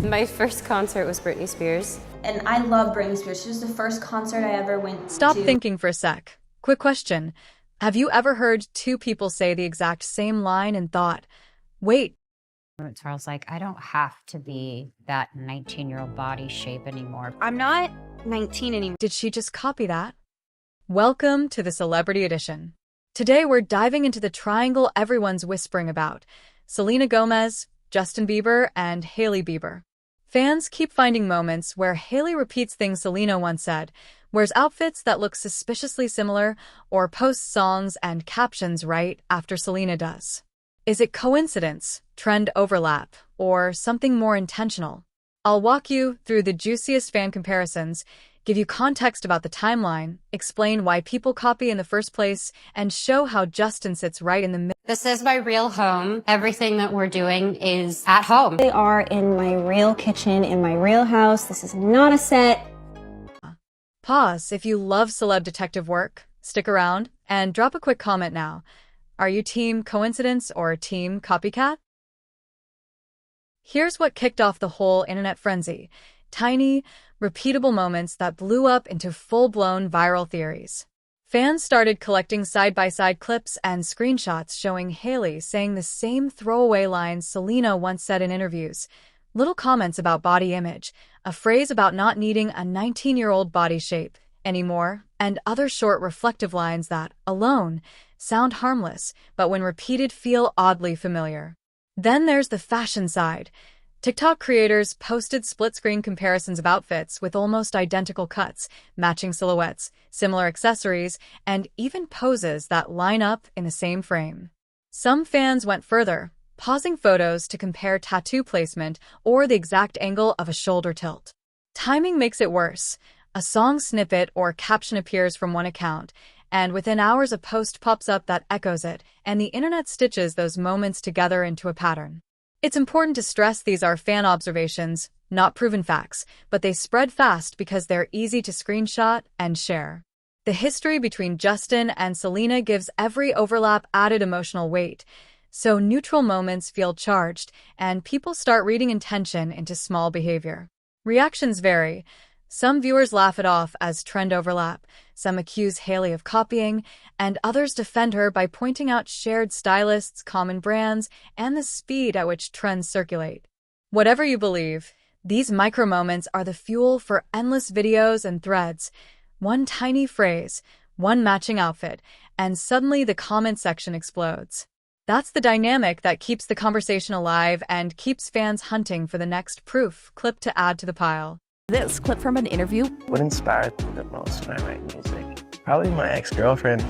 My first concert was Britney Spears. And I love Britney Spears. She was the first concert I ever went to. Stop thinking for a sec. Quick question. Have you ever heard two people say the exact same line and thought, wait, Charles, like, I don't have to be that 19-year-old body shape anymore. I'm not 19 anymore. did she just copy that? Welcome to the Celebrity Edition. Today we're diving into the triangle everyone's whispering about: Selena Gomez, Justin Bieber, and Hailey Bieber. Fans keep finding moments where Hailey repeats things Selena once said, wears outfits that look suspiciously similar, or posts songs and captions right after Selena does. Is it coincidence, trend overlap, or something more intentional? I'll walk you through the juiciest fan comparisons, give you context about the timeline, explain why people copy in the first place, and show how Justin sits right in the middle. This is my real home. Everything that we're doing is at home. They are in my real kitchen, in my real house. This is not a set. Pause if you love celeb detective work, stick around, and drop a quick comment now. Are you team coincidence or team copycat? Here's what kicked off the whole internet frenzy: tiny, repeatable moments that blew up into full-blown viral theories. Fans started collecting side-by-side clips and screenshots showing Hailey saying the same throwaway lines Selena once said in interviews, little comments about body image, a phrase about not needing a 19-year-old body shape anymore, and other short reflective lines that, alone, sound harmless, but when repeated feel oddly familiar. Then there's the fashion side. TikTok creators posted split-screen comparisons of outfits with almost identical cuts, matching silhouettes, similar accessories, and even poses that line up in the same frame. Some fans went further, pausing photos to compare tattoo placement or the exact angle of a shoulder tilt. Timing makes it worse. A song snippet or caption appears from one account, and within hours a post pops up that echoes it, and the internet stitches those moments together into a pattern. It's important to stress these are fan observations, not proven facts, but they spread fast because they're easy to screenshot and share. The history between Justin and Selena gives every overlap added emotional weight, so neutral moments feel charged, and people start reading intention into small behavior. Reactions vary. Some viewers laugh it off as trend overlap, some accuse Hailey of copying, and others defend her by pointing out shared stylists, common brands, and the speed at which trends circulate. Whatever you believe, these micro-moments are the fuel for endless videos and threads. One tiny phrase, one matching outfit, and suddenly the comment section explodes. That's the dynamic that keeps the conversation alive and keeps fans hunting for the next proof clip to add to the pile. This clip from an interview. What inspired me the most when I write music? Probably my ex-girlfriend.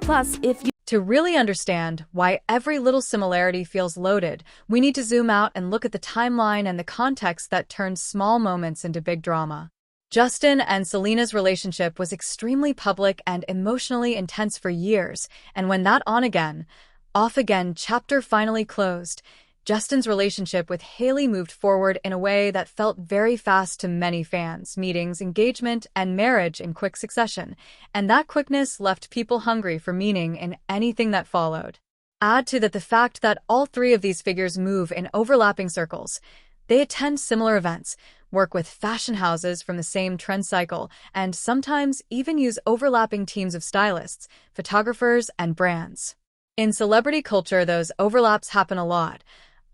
Plus, if you To really understand why every little similarity feels loaded, we need to zoom out and look at the timeline and the context that turned small moments into big drama. Justin and Selena's relationship was extremely public and emotionally intense for years, and when that on again, off again chapter finally closed, Justin's relationship with Hailey moved forward in a way that felt very fast to many fans: meetings, engagement, and marriage in quick succession, and that quickness left people hungry for meaning in anything that followed. Add to that the fact that all three of these figures move in overlapping circles. They attend similar events, work with fashion houses from the same trend cycle, and sometimes even use overlapping teams of stylists, photographers, and brands. In celebrity culture, those overlaps happen a lot.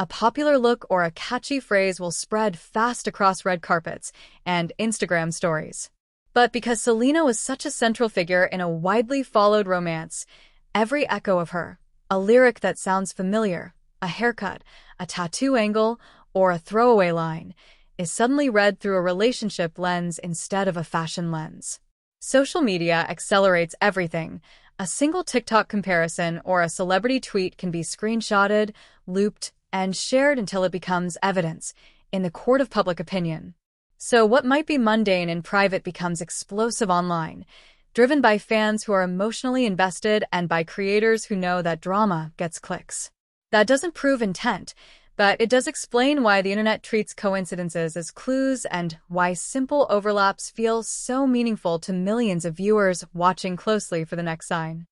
A popular look or a catchy phrase will spread fast across red carpets and Instagram stories. But because Selena was such a central figure in a widely followed romance, every echo of her, a lyric that sounds familiar, a haircut, a tattoo angle, or a throwaway line, is suddenly read through a relationship lens instead of a fashion lens. Social media accelerates everything. A single TikTok comparison or a celebrity tweet can be screenshotted, looped, and shared until it becomes evidence in the court of public opinion. So what might be mundane in private becomes explosive online, driven by fans who are emotionally invested and by creators who know that drama gets clicks. That doesn't prove intent, but it does explain why the internet treats coincidences as clues and why simple overlaps feel so meaningful to millions of viewers watching closely for the next sign.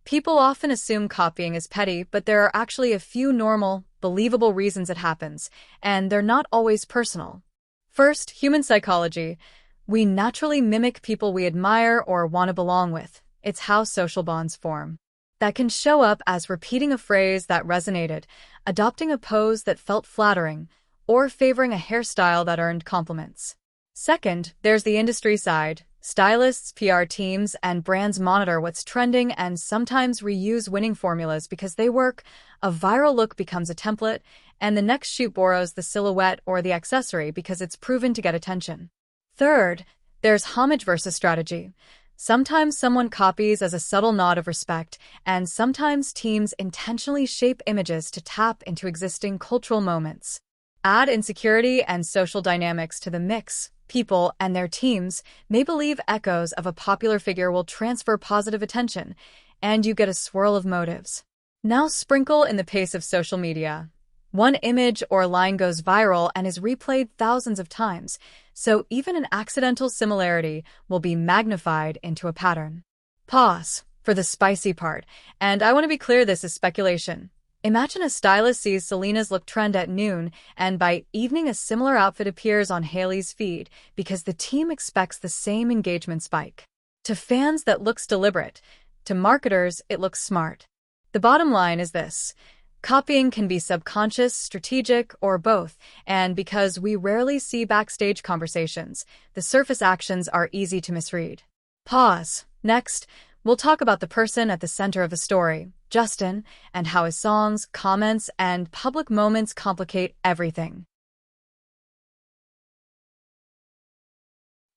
People often assume copying is petty, but there are actually a few normal, believable reasons it happens, and they're not always personal. First, human psychology. We naturally mimic people we admire or want to belong with. It's how social bonds form. That can show up as repeating a phrase that resonated, adopting a pose that felt flattering, or favoring a hairstyle that earned compliments. Second, there's the industry side. Stylists, PR teams, and brands monitor what's trending and sometimes reuse winning formulas because they work. A viral look becomes a template, and the next shoot borrows the silhouette or the accessory because it's proven to get attention. Third, there's homage versus strategy. Sometimes someone copies as a subtle nod of respect, and sometimes teams intentionally shape images to tap into existing cultural moments. Add insecurity and social dynamics to the mix. People and their teams may believe echoes of a popular figure will transfer positive attention, and you get a swirl of motives. Now sprinkle in the pace of social media. One image or line goes viral and is replayed thousands of times, so even an accidental similarity will be magnified into a pattern. Pause for the spicy part, and I want to be clear, this is speculation. Imagine a stylist sees Selena's look trend at noon, and by evening a similar outfit appears on Hailey's feed because the team expects the same engagement spike. To fans, that looks deliberate. To marketers, it looks smart. The bottom line is this. Copying can be subconscious, strategic, or both, and because we rarely see backstage conversations, the surface actions are easy to misread. Pause. Next, we'll talk about the person at the center of the story, Justin, and how his songs, comments, and public moments complicate everything.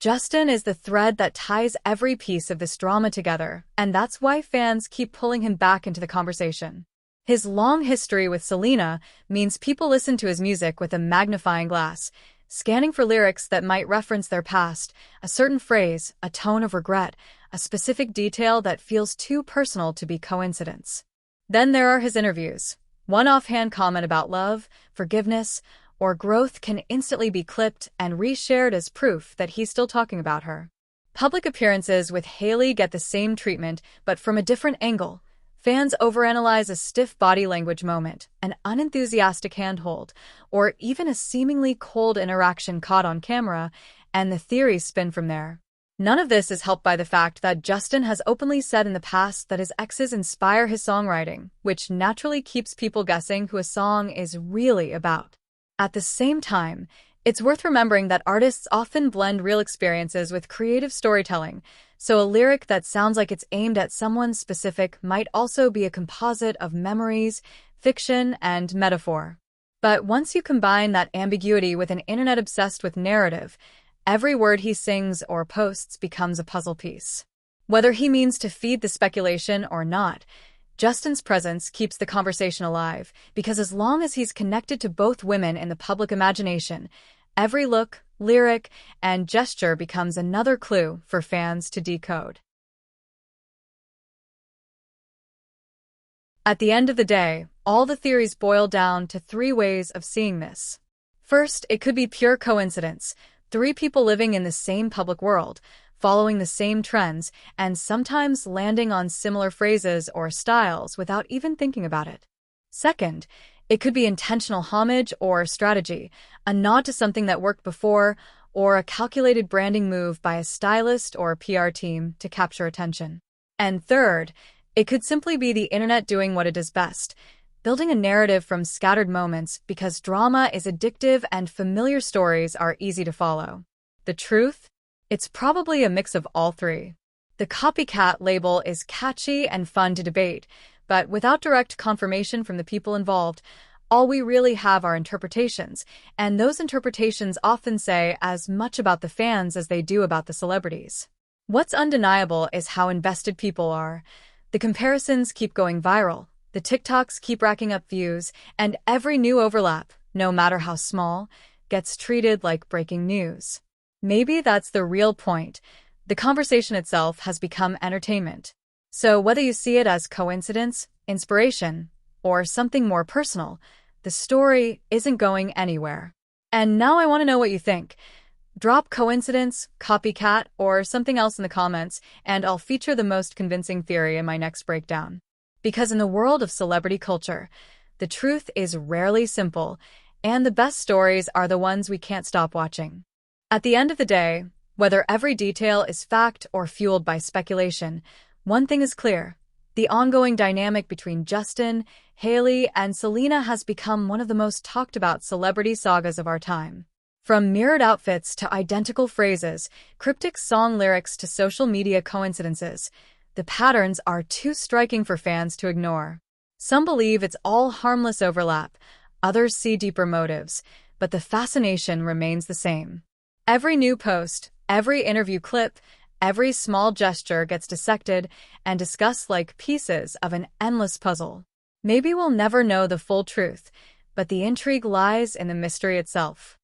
Justin is the thread that ties every piece of this drama together, and that's why fans keep pulling him back into the conversation. His long history with Selena means people listen to his music with a magnifying glass, scanning for lyrics that might reference their past, a certain phrase, a tone of regret, a specific detail that feels too personal to be coincidence. Then there are his interviews. One offhand comment about love, forgiveness, or growth can instantly be clipped and reshared as proof that he's still talking about her. Public appearances with Hailey get the same treatment, but from a different angle. Fans overanalyze a stiff body language moment, an unenthusiastic handhold, or even a seemingly cold interaction caught on camera, and the theories spin from there. None of this is helped by the fact that Justin has openly said in the past that his exes inspire his songwriting, which naturally keeps people guessing who a song is really about. At the same time, it's worth remembering that artists often blend real experiences with creative storytelling, so a lyric that sounds like it's aimed at someone specific might also be a composite of memories, fiction, and metaphor. But once you combine that ambiguity with an internet obsessed with narrative, every word he sings or posts becomes a puzzle piece. Whether he means to feed the speculation or not, Justin's presence keeps the conversation alive, because as long as he's connected to both women in the public imagination, every look, lyric, and gesture becomes another clue for fans to decode. At the end of the day, all the theories boil down to three ways of seeing this. First, it could be pure coincidence. Three people living in the same public world, following the same trends, and sometimes landing on similar phrases or styles without even thinking about it. Second, it could be intentional homage or strategy, a nod to something that worked before, or a calculated branding move by a stylist or a PR team to capture attention. And third, it could simply be the internet doing what it does best, building a narrative from scattered moments because drama is addictive and familiar stories are easy to follow. The truth? It's probably a mix of all three. The copycat label is catchy and fun to debate, but without direct confirmation from the people involved, all we really have are interpretations, and those interpretations often say as much about the fans as they do about the celebrities. What's undeniable is how invested people are. The comparisons keep going viral, the TikToks keep racking up views, and every new overlap, no matter how small, gets treated like breaking news. Maybe that's the real point. The conversation itself has become entertainment. So whether you see it as coincidence, inspiration, or something more personal, the story isn't going anywhere. And now I want to know what you think. Drop coincidence, copycat, or something else in the comments, and I'll feature the most convincing theory in my next breakdown. Because in the world of celebrity culture, The truth is rarely simple, and the best stories are the ones we can't stop watching. At the end of the day, whether every detail is fact or fueled by speculation, one thing is clear. The ongoing dynamic between Justin, Hailey, and Selena has become one of the most talked about celebrity sagas of our time. From mirrored outfits to identical phrases, cryptic song lyrics to social media coincidences, the patterns are too striking for fans to ignore. Some believe it's all harmless overlap, others see deeper motives, but the fascination remains the same. Every new post, every interview clip, every small gesture gets dissected and discussed like pieces of an endless puzzle. Maybe we'll never know the full truth, but the intrigue lies in the mystery itself.